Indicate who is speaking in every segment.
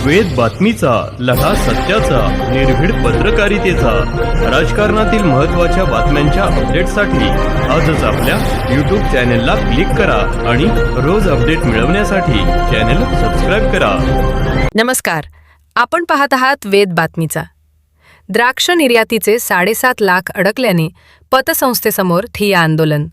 Speaker 1: वेद बातमीचा, लढा सत्याचा, निर्भीड पत्रकारितेचा, राजकारणातील महत्त्वाच्या बातम्यांच्या अपडेटसाठी आजच आपल्या यूट्यूब चॅनेलला क्लिक करा आणि रोज अपडेट मिळवण्यासाठी चॅनेल सबस्क्राईब करा.
Speaker 2: नमस्कार, आपण पाहत आहात वेद बातमीचा. द्राक्ष निर्यातीचे 7.5 लाख अडकल्याने पतसंस्थेसमोर ठिय्या आंदोलन.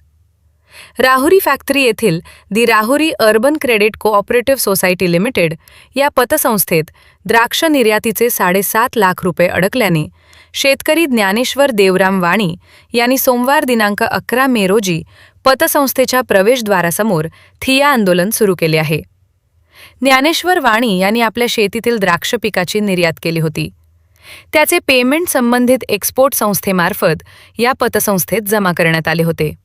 Speaker 2: राहुरी फॅक्टरी येथील the Rahuri urban credit cooperative society limited या पतसंस्थेत द्राक्ष निर्यातीचे 7.5 लाख रुपये अडकल्याने शेतकरी ज्ञानेश्वर देवराम वाणी यांनी सोमवार दिनांक 11 मे रोजी पतसंस्थेच्या प्रवेशद्वारासमोर ठिय्या आंदोलन सुरू केले आहे. ज्ञानेश्वर वाणी यांनी आपल्या शेतीतील द्राक्ष पिकाची निर्यात केली होती. त्याचे पेमेंट संबंधित एक्सपोर्ट संस्थेमार्फत या पतसंस्थेत जमा करण्यात आले होते.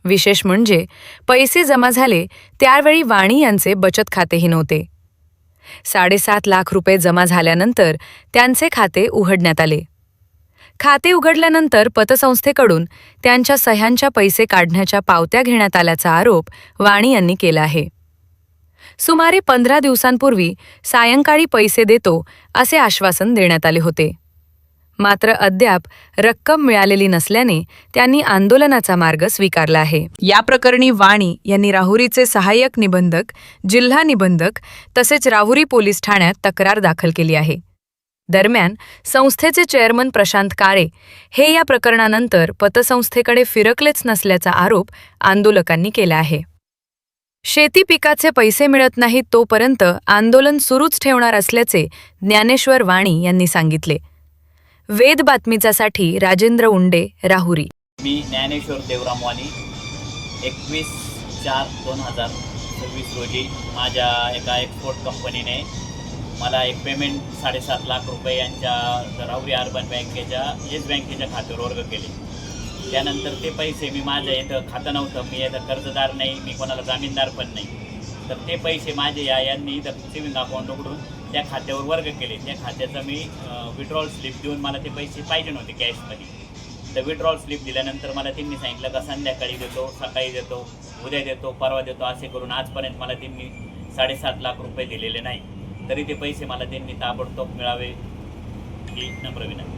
Speaker 2: विशेष म्हणजे पैसे जमा झाले त्यावेळी वाणी यांचे बचत खातेही नव्हते. 7.5 लाख रुपये जमा झाल्यानंतर त्यांचे खाते उघडण्यात आले. खाते उघडल्यानंतर पतसंस्थेकडून त्यांच्या सह्यांच्या पैसे काढण्याच्या पावत्या घेण्यात आल्याचा आरोप वाणी यांनी केला आहे. सुमारे 15 दिवसांपूर्वी सायंकाळी पैसे देतो असे आश्वासन देण्यात आले होते. मात्र अद्याप रक्कम मिळालेली नसल्याने त्यांनी आंदोलनाचा मार्ग स्वीकारला आहे. या प्रकरणी वाणी यांनी राहुरीचे सहाय्यक निबंधक, जिल्हा निबंधक तसेच राहुरी पोलीस ठाण्यात तक्रार दाखल केली आहे. दरम्यान संस्थेचे चेअरमन प्रशांत काळे हे या प्रकरणानंतर पतसंस्थेकडे फिरकलेच नसल्याचा आरोप आंदोलकांनी केला आहे. शेती पिकाचे पैसे मिळत नाहीत तोपर्यंत आंदोलन सुरूच ठेवणार असल्याचे ज्ञानेश्वर वाणी यांनी सांगितले. वेद बातमीसाठी राजेंद्र उंडे, राहुरी.
Speaker 3: मी ज्ञानेश्वर देवराम वाणी 21/4/2026 रोजी माझ्या एका एक्सपोर्ट कंपनीने मला एक पेमेंट 7.5 लाख रुपये यांच्या राहुरी अर्बन बँकेच्या येस बँकेच्या खात्यावर वर्ग केले. त्यानंतर ते पैसे मी माझ्या इथं खातं नव्हतं, मी इथं कर्जदार नाही, मी कोणाला जामीनदार पण नाही, तर ते पैसे माझे यांनी इथं सेविंग अकाउंट उघडून त्या खात्यावर वर्ग केले. त्या खात्याचं मी विड्रॉल स्लिप देऊन मला ते पैसे पाहिजे नव्हते कॅशमध्ये. तर विड्रॉल स्लिप दिल्यानंतर मला त्यांनी सांगितलं का संध्याकाळी देतो, सकाळी देतो, उद्या देतो, परवा देतो, असे करून आजपर्यंत मला त्यांनी 7.5 लाख रुपये दिलेले नाही. तरी ते पैसे मला त्यांनी ताबडतोब मिळावे ही नम्र विनंती.